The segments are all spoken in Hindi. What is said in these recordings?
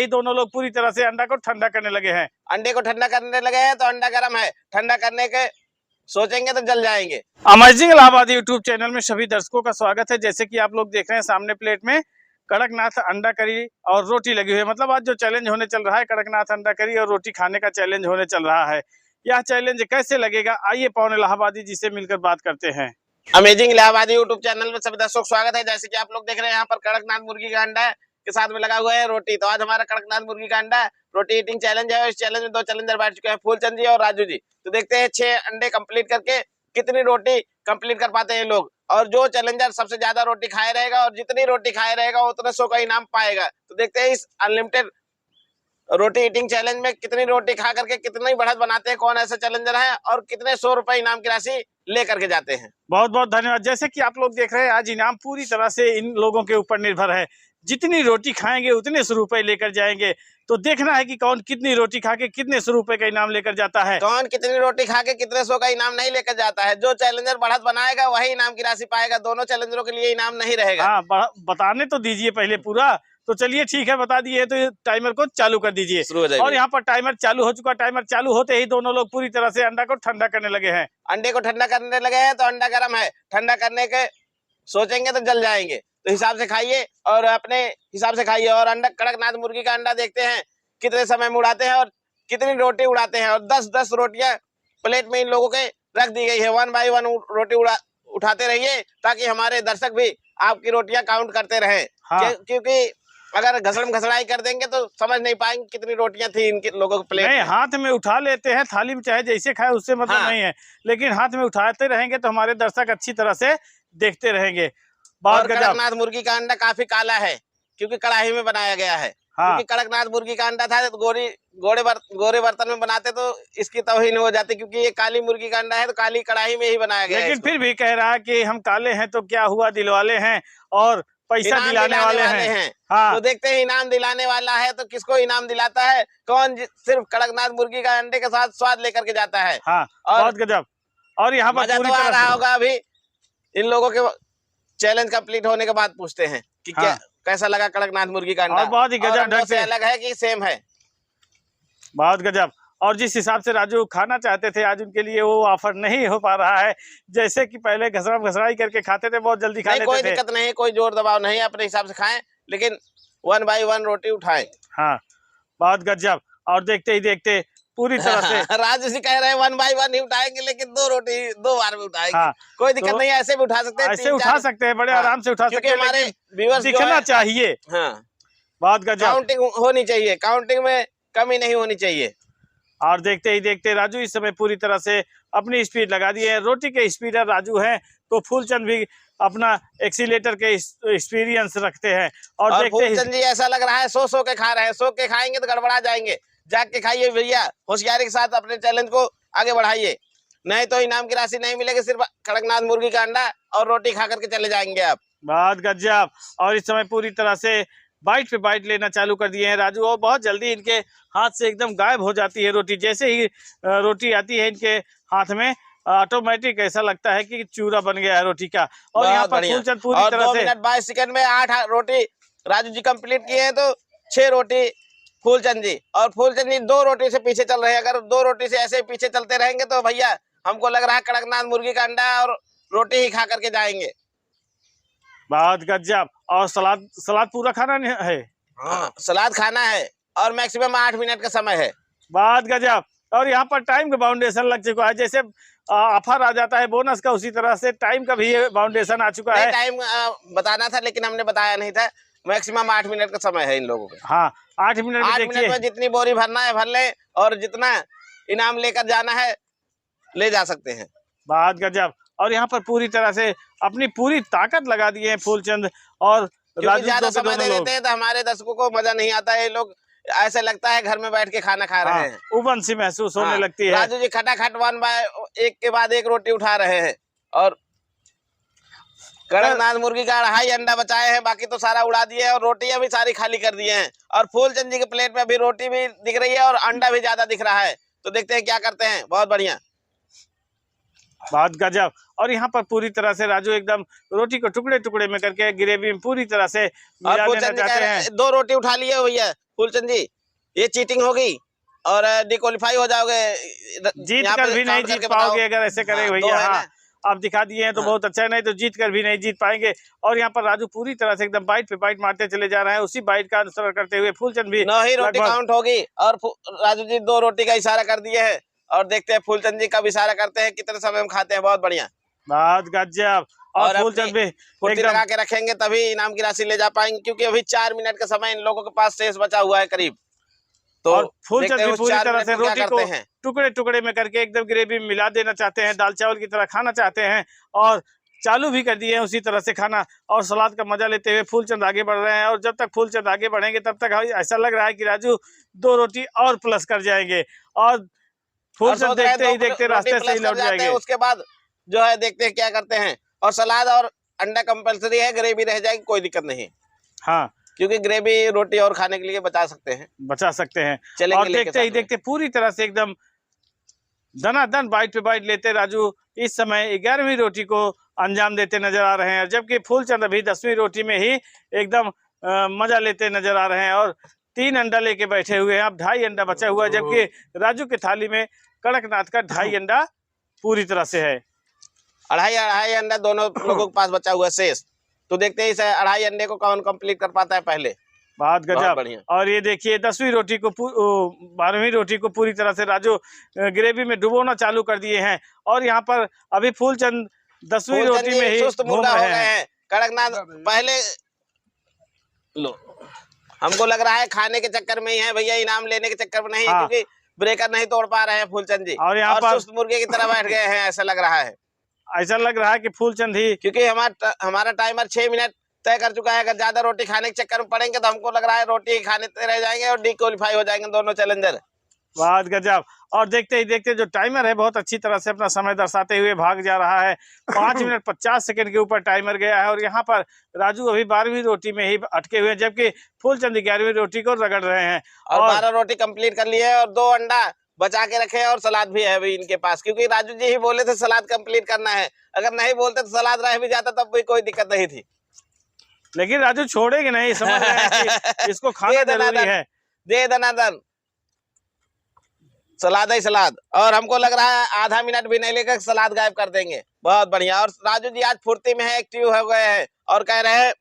ही दोनों लोग पूरी तरह से अंडा को ठंडा करने लगे हैं। अंडे को ठंडा करने लगे हैं तो अंडा गर्म है, ठंडा करने के सोचेंगे तो जल जाएंगे। अमेजिंग इलाहाबाद यूट्यूब चैनल में सभी दर्शकों का स्वागत है। जैसे कि आप लोग देख रहे हैं सामने प्लेट में कड़कनाथ अंडा करी और रोटी लगी हुई है। मतलब आज जो चैलेंज होने चल रहा है कड़कनाथ अंडा करी और रोटी खाने का चैलेंज होने चल रहा है। यह चैलेंज कैसे लगेगा, आइए पवन इलाहाबादी जी से मिलकर बात करते हैं। अमेजिंग इलाहाबादी यूट्यूब चैनल में सभी दर्शकों का स्वागत है। जैसे कि आप लोग देख रहे हैं यहाँ पर कड़कनाथ मुर्गी का अंडा के साथ में लगा हुआ है रोटी। तो आज हमारा कड़कनाथ मुर्गी का अंडा रोटी ईटिंग चैलेंज है। इस चैलेंज में 2 चैलेंजर बैठ चुके हैं, फूलचंद जी और राजू जी। तो देखते हैं 6 अंडे कंप्लीट करके कितनी रोटी कंप्लीट कर पाते हैं लोग, और जो चैलेंजर सबसे ज्यादा रोटी खाए रहेगा और जितनी रोटी खाए रहेगा उतने 100 का इनाम पाएगा। तो देखते हैं इस अनलिमिटेड रोटी ईटिंग चैलेंज में कितनी रोटी खा करके कितनी बढ़त बनाते हैं, कौन ऐसे चैलेंजर है और कितने 100 रुपए इनाम की राशि लेकर के जाते हैं। बहुत बहुत धन्यवाद। जैसे कि आप लोग देख रहे हैं आज इनाम पूरी तरह से इन लोगों के ऊपर निर्भर है। जितनी रोटी खाएंगे उतने 100 रुपए लेकर जाएंगे। तो देखना है कि कौन कितनी रोटी खा के कितने 100 रुपए का इनाम लेकर जाता है, कौन कितनी रोटी खा के कितने 100 का इनाम नहीं लेकर जाता है। जो चैलेंजर बढ़त बनाएगा वही इनाम की राशि पाएगा, दोनों चैलेंजरों के लिए इनाम नहीं रहेगा। हाँ, बताने तो दीजिए पहले पूरा। तो चलिए ठीक है, बता दिए तो टाइमर को चालू कर दीजिए। और यहाँ पर टाइमर चालू हो चुका। टाइमर चालू होते ही दोनों लोग पूरी तरह से अंडा को ठंडा करने लगे हैं। अंडे को ठंडा करने लगे हैं तो अंडा गर्म है, ठंडा करने के सोचेंगे तो जल जाएंगे। तो हिसाब से खाइए और अपने हिसाब से खाइए। और अंडा कड़कनाथ मुर्गी का अंडा देखते हैं कितने समय में उड़ाते हैं और कितनी रोटी उड़ाते हैं। और 10-10 रोटियां प्लेट में इन लोगों के रख दी गई है। 1 बाय 1 रोटी उठाते रहिए ताकि हमारे दर्शक भी आपकी रोटियां काउंट करते रहे। हाँ। क्योंकि अगर घसड़ाई कर देंगे तो समझ नहीं पाएंगे कितनी रोटियां थी इनके लोगों के प्लेट में। हाथ में उठा लेते हैं, थाली में चाहे जैसे खाए उससे मतलब हाँ। नहीं है, लेकिन हाथ में उठाते रहेंगे तो हमारे दर्शक अच्छी तरह से देखते रहेंगे। बहुत गजब। कड़कनाथ मुर्गी का अंडा काफी काला है क्योंकि कढ़ाई में बनाया गया है। हाँ। क्योंकि कड़कनाथ मुर्गी का अंडा था तो गोरे बर्तन में बनाते तो इसकी तौहीन हो जाती, क्योंकि ये काली मुर्गी का अंडा है तो काली कढ़ाई में ही बनाया गया है। लेकिन फिर भी कह रहा है कि हम काले हैं तो क्या हुआ, दिलवाले हैं और पैसा दिलाने वाले हैं। हाँ। तो देखते हैं इनाम दिलाने वाला है तो किसको इनाम दिलाता है, कौन सिर्फ कड़कनाथ मुर्गी का अंडे के साथ स्वाद लेकर के जाता है। हाँ, बहुत गजब। और यहाँ पर मजा तो आ रहा होगा। अभी इन लोगों के चैलेंज कंप्लीट होने के बाद पूछते हैं कि क्या कैसा लगा कड़कनाथ मुर्गी का अंडा। और बहुत ही गजब ढंग से अलग है कि सेम है। बहुत गजब। और जिस हिसाब से राजू खाना चाहते थे आज उनके लिए वो ऑफर नहीं हो पा रहा है। जैसे कि पहले घसराई करके खाते थे, बहुत जल्दी खा लेते थे। कोई दिक्कत नहीं, कोई जोर दबाव नहीं, अपने हिसाब से खाएं, लेकिन 1 बाय 1 रोटी उठाएं। हाँ, बहुत गजब। और देखते ही देखते पूरी तरह से राजू जी कह रहे हैं 1 बाय 1 ही उठाएंगे, लेकिन 2 रोटी 2 बार में उठाएंगे। हाँ, कोई दिक्कत नहीं, ऐसे भी उठा सकते हैं, ऐसे उठा सकते हैं, बड़े आराम से उठा सकते हैं, हमारे व्यूअर्स दिखना चाहिए। हाँ, बहुत गजब। काउंटिंग होनी चाहिए, काउंटिंग में कमी नहीं होनी चाहिए। और देखते ही देखते राजू इस समय पूरी तरह से अपनी स्पीड लगा दी है। रोटी के स्पीडर राजू हैं तो फूलचंद भी अपना एक्सीलेटर के एक्सपीरियंस रखते हैं। और देखते फूलचंद जी ऐसा लग रहा है 100 के खा रहे हैं। 100 के खाएंगे तो गड़बड़ा जाएंगे। जाग के खाइए भैया, होशियारी के साथ अपने चैलेंज को आगे बढ़ाइए, नहीं तो इनाम की राशि नहीं मिलेगी। सिर्फ कड़कनाथ मुर्गी का अंडा और रोटी खा करके चले जाएंगे आप। बहुत गजब। और इस समय पूरी तरह से बाइट पे बाइट लेना चालू कर दिए हैं राजू, और बहुत जल्दी इनके हाथ से एकदम गायब हो जाती है रोटी। जैसे ही रोटी आती है इनके हाथ में ऑटोमेटिक ऐसा लगता है कि चूरा बन गया है रोटी का। और यहाँ पर फूलचंद पूरी तरह से 2 मिनट 22 सेकंड में 8 रोटी राजू जी कंप्लीट किए हैं, तो 6 रोटी फूलचंद जी। और फूलचंद जी 2 रोटी से पीछे चल रहे हैं। अगर 2 रोटी से ऐसे पीछे चलते रहेंगे तो भैया हमको लग रहा है कड़कनाथ मुर्गी का अंडा और रोटी ही खा करके जाएंगे। बहुत गजब। और सलाद पूरा खाना है। हाँ, सलाद खाना है और मैक्सिमम 8 मिनट का समय है। बहुत गजब। और यहाँ पर टाइम का बाउंडेशन लग चुका है। जैसे ऑफर आ जाता है बोनस का, उसी तरह से टाइम का भी बाउंडेशन आ चुका है। टाइम बताना था लेकिन हमने बताया नहीं था। मैक्सिमम 8 मिनट का समय है इन लोगों का। हाँ, 8 मिनट में जितनी बोरी भरना है भर ले और जितना इनाम लेकर जाना है ले जा सकते हैं। बहुत गजब। और यहाँ पर पूरी तरह से अपनी पूरी ताकत लगा दिए हैं फूलचंद और राजू। ज्यादा समय दे देते हैं तो हमारे दर्शकों को मजा नहीं आता है। लोग ऐसे लगता है घर में बैठ के खाना खा रहे हैं, उबन सी महसूस होने लगती है। राजू जी खटाखट 1 बाय 1 के बाद 1 रोटी उठा रहे हैं। और कड़कनाथ मुर्गी का 2.5 अंडा बचाए हैं, बाकी तो सारा उड़ा दिए और रोटियां भी सारी खाली कर दिए हैं। और फूलचंद जी के प्लेट में अभी रोटी भी दिख रही है और अंडा भी ज्यादा दिख रहा है। तो देखते हैं क्या करते हैं। बहुत बढ़िया। बहुत गजब। और यहाँ पर पूरी तरह से राजू एकदम रोटी को टुकड़े टुकड़े में करके ग्रेवी में पूरी तरह से और मिला लेना फूलचंद जी कह चाहते रहे हैं। हैं 2 रोटी उठा लिए हो भैया फूलचंद जी, ये चीटिंग होगी और डिक्वालीफाई हो जाओगे। जीत यहाँ कर पे भी नहीं काउंट जीत करके बताओ। पाओगे अगर ऐसे करे हाँ, 2 भैया। है हाँ, ना। आप दिखा दिए हैं तो हाँ। बहुत अच्छा है, नहीं तो जीत कर भी नहीं जीत पाएंगे। और यहाँ पर राजू पूरी तरह से एकदम बाइट पे बाइट मारते चले जा रहे हैं, उसी बाइट का अनुसरण करते हुए फूलचंद भी 9 ही रोटी लगभग काउंट होगी और राजू जी 2 रोटी का इशारा कर दिए हैं और देखते हैं फूलचंद जी कब इशारा करते हैं, कितने समय में खाते हैं। बहुत बढ़िया। बहुत गजब। और और अपनी फूलचंद भी फुर्ती एकदम लगा के रखेंगे तभी इनाम की राशि ले जा पाएंगे, क्योंकि अभी 4 मिनट का समय इन लोगों के पास शेष बचा हुआ है करीब। तो और फूलचंद देखते हैं भी उस पूरी 4 तरह मिनट से में क्या रोटी को करते हैं। टुकड़े टुकड़े में करके एकदम ग्रेवी में मिला देना चाहते हैं, दाल चावल की तरह खाना चाहते हैं और चालू भी कर दिए हैं उसी तरह से खाना। और सलाद का मजा लेते हुए फूलचंद आगे बढ़ रहे हैं। और जब तक फूलचंद आगे बढ़ेंगे तब तक ऐसा लग रहा है कि राजू 2 रोटी और प्लस कर जाएंगे और और फूलचंद सोच रहे हैं देखते ही 2 देखते रोटी रास्ते से ही प्लस कर लौट जाते हैं, जाएंगे। उसके बाद जो है देखते हैं क्या करते हैं। और सलाद और अंडा कंपलसरी है, ग्रेवी रह जाएगी कोई दिक्कत नहीं, हाँ, क्योंकि ग्रेवी रोटी और खाने के लिए बचा सकते हैं, बचा सकते हैं। चलेंगे और लेके देखते ही साथ में। देखते पूरी तरह से एकदम दनादन बाइट पे बाइट लेते राजू इस समय 11वीं रोटी को अंजाम देते नजर आ रहे हैं, जबकि फूलचंद अभी 10वीं रोटी में ही एकदम मजा लेते नजर आ रहे हैं और 3 अंडा लेके बैठे हुए हैं। अब 2.5 अंडा बचा हुआ है, जबकि राजू की थाली में कड़कनाथ का 2.5 अंडा पूरी तरह से है। 2.5 अंडा दोनों लोगों के पास बचा हुआ है शेष। तो देखते हैं इस 2.5 अंडे को कौन कंप्लीट कर पाता है पहले। बहुत गजब। बढ़िया। और ये देखिए 10वीं रोटी को 12वीं रोटी को पूरी तरह से राजू ग्रेवी में डुबोना चालू कर दिए हैं। और यहाँ पर अभी फूलचंद 10वीं रोटी में ही सुस्त घूम मुर्गा हो रहे गए हैं। हैं। कड़कनाथ पहले लो, हमको लग रहा है खाने के चक्कर में ही है भैया, इनाम लेने के चक्कर में नहीं है, हाँ। क्योंकि ब्रेकर नहीं तोड़ पा रहे हैं फूलचंद जी और यहाँ पर सुस्त मुर्गे की तरह बैठ गए हैं, ऐसा लग रहा है। ऐसा लग रहा है कि फूलचंद ही, क्योंकि हमारा टाइमर 6 मिनट तय कर चुका है। अगर ज्यादा रोटी खाने के चक्कर में पड़ेंगे तो हमको लग रहा है रोटी खाने रह जाएंगे और डिक्वालीफाई हो जाएंगे दोनों चैलेंजर। बहुत गजब। और देखते ही देखते जो टाइमर है बहुत अच्छी तरह से अपना समय दर्शाते हुए भाग जा रहा है। 5 मिनट 50 सेकंड के ऊपर टाइमर गया है। और यहाँ पर राजू अभी 12वीं रोटी में ही अटके हुए हैं, जबकि फूलचंद 11वीं रोटी को रगड़ रहे हैं। और 12 रोटी कंप्लीट कर लिए और 2 अंडा बचा के रखे और सलाद भी है अभी इनके पास, क्योंकि राजू जी ही बोले थे सलाद कंप्लीट करना है। अगर नहीं बोलते तो सलाद रह भी जाता तब भी कोई दिक्कत नहीं थी, लेकिन राजू छोड़ेंगे नहीं, समझ रहे हैं कि इसको खाना जरूरी है। दे दनादन सलाद ही सलाद। और हमको लग रहा है आधा मिनट भी नहीं लेकर सलाद गायब कर देंगे। बहुत बढ़िया। और राजू जी आज फुर्ती में है, एक्टिव हो गए हैं और कह रहे हैं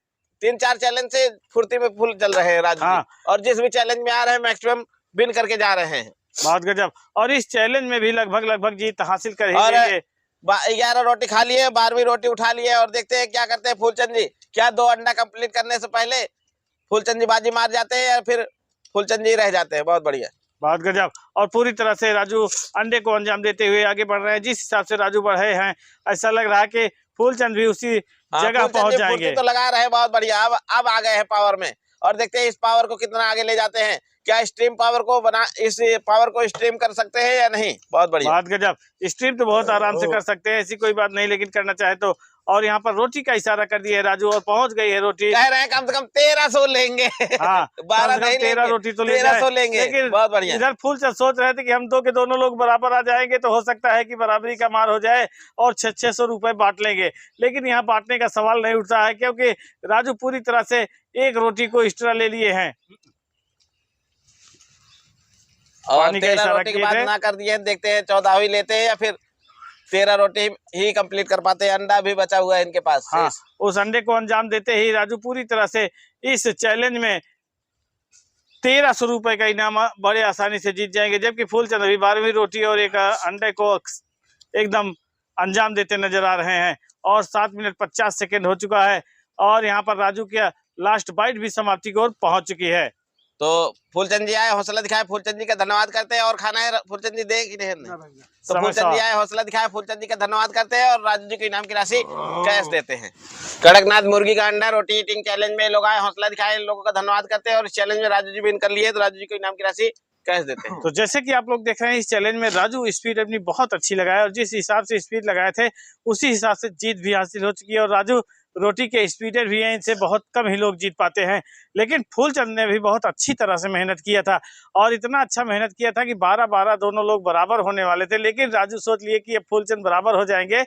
3-4 चैलेंज से फुर्ती में फुल चल रहे हैं राजू हाँ। जी। और जिस भी चैलेंज में आ रहे हैं मैक्सिमम विन करके जा रहे हैं। बहुत गजब। और इस चैलेंज में भी लगभग जीत हासिल कर ही और लेंगे। 11 रोटी खा लिए, 12वीं रोटी उठा लिए और देखते हैं क्या करते हैं फूलचंद जी। क्या 2 अंडा कंप्लीट करने से पहले फूलचंद जी बाजी मार जाते हैं या फिर फूलचंद जी रह जाते हैं। बहुत बढ़िया। बहुत गजब। और पूरी तरह से राजू अंडे को अंजाम देते हुए आगे बढ़ रहे हैं। जिस हिसाब से राजू बढ़े हैं ऐसा लग रहा है कि फूलचंद भी उसी जगह पहुंच जाएंगे। तो लगा रहे हैं। बहुत बढ़िया। अब आ गए हैं पावर में और देखते हैं इस पावर को कितना आगे ले जाते हैं। क्या स्ट्रीम पावर को इस पावर को स्ट्रीम कर सकते हैं या नहीं। बहुत बढ़िया। बहुत गजब। स्ट्रीम तो बहुत आराम से कर सकते हैं, ऐसी कोई बात नहीं, लेकिन करना चाहे तो। और यहाँ पर रोटी का इशारा कर दिया है राजू और पहुंच गई है रोटी। कह रहे हैं कम से कम 1300 लेंगे। हाँ, 12 नहीं 13 रोटी तो ले 1300 लेंगे। लेकिन बहुत बढ़िया। इधर फूलचंद सोच रहे थे कि हम दोनों लोग बराबर आ जाएंगे तो हो सकता है कि बराबरी का मार हो जाए और 600 रुपए बांट लेंगे। लेकिन यहाँ बांटने का सवाल नहीं उठता है, क्योंकि राजू पूरी तरह से एक रोटी को एक्स्ट्रा ले लिए हैं। और 13 रोटी के बाद ना कर दिए। देखते हैं 14वीं लेते हैं या फिर 13 रोटी ही कंप्लीट कर पाते हैं। अंडा भी बचा हुआ है इनके पास। हाँ, उस अंडे को अंजाम देते ही राजू पूरी तरह से इस चैलेंज में 1300 रुपए का इनाम बड़े आसानी से जीत जाएंगे, जबकि फूलचंद अभी 12वीं रोटी और एक अंडे को एकदम अंजाम देते नजर आ रहे हैं। और 7 मिनट 50 सेकेंड हो चुका है और यहाँ पर राजू की लास्ट बाइट भी समाप्ति की ओर पहुंच चुकी है। तो फूलचंद जी आए, हौसला दिखाए, फूलचंद जी का धन्यवाद करते हैं। और खाना है फूलचंद जी दे कि नहीं। तो फूलचंद जी आए, हौसला दिखाए, फूलचंद जी का धन्यवाद करते हैं और राजू जी को इनाम की राशि कैश देते हैं। कड़कनाथ मुर्गी का अंडा रोटी ईटिंग चैलेंज में लोग आए, हौसला दिखाए, इन लोगों का धन्यवाद करते हैं और इस चैलेंज में राजू जी विन कर लिए तो राजू जी को इनाम की राशि कैश देते हैं। तो जैसे कि आप लोग देख रहे हैं इस चैलेंज में राजू स्पीड अपनी बहुत अच्छी लगाया और जिस हिसाब से स्पीड लगाए थे उसी हिसाब से जीत भी हासिल हो चुकी है। और राजू रोटी के स्पीडर भी हैं, इनसे बहुत कम ही लोग जीत पाते हैं। लेकिन फूलचंद ने भी बहुत अच्छी तरह से मेहनत किया था और इतना अच्छा मेहनत किया था कि 12-12 दोनों लोग बराबर होने वाले थे, लेकिन राजू सोच लिए कि अब फूलचंद बराबर हो जाएंगे।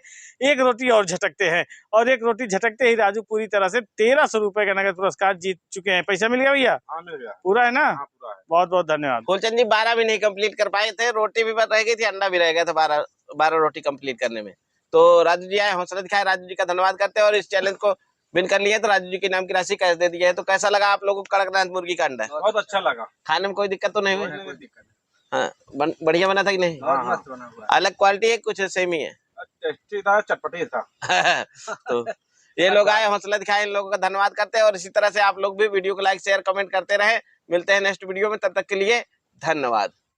एक रोटी और झटकते हैं और एक रोटी झटकते ही राजू पूरी तरह से 1300 रुपए का नगद पुरस्कार जीत चुके हैं। पैसा मिल गया भैया? हाँ मिल गया। पूरा है ना? हाँ पूरा है। बहुत बहुत धन्यवाद। फूलचंद जी 12 भी नहीं कंप्लीट कर पाए थे, रोटी भी रह गई थी, अंडा भी रह गया था 12 रोटी कंप्लीट करने में। तो राजू जी आए, हौसला दिखाए, राजू जी का धन्यवाद करते हैं और इस चैलेंज को विन कर लिया। तो राजू जी के नाम की राशि कैश दे दी है। तो कैसा लगा आप लोगों को कड़कनाथ मुर्गी का अंडा? बहुत अच्छा लगा। खाने में कोई दिक्कत तो नहीं हुई? कोई दिक्कत हाँ, बढ़िया बना था कि नहीं? नहीं। मस्त बना हुआ अलग क्वालिटी है, कुछ सेम ही है? है। टेस्टी था, चटपटी था। तो ये लोग आए, हौसला दिखाए, इन लोगों का धन्यवाद करते हैं और इसी तरह से आप लोग भी वीडियो को लाइक शेयर कमेंट करते रहे। मिलते हैं नेक्स्ट वीडियो में, तब तक के लिए धन्यवाद।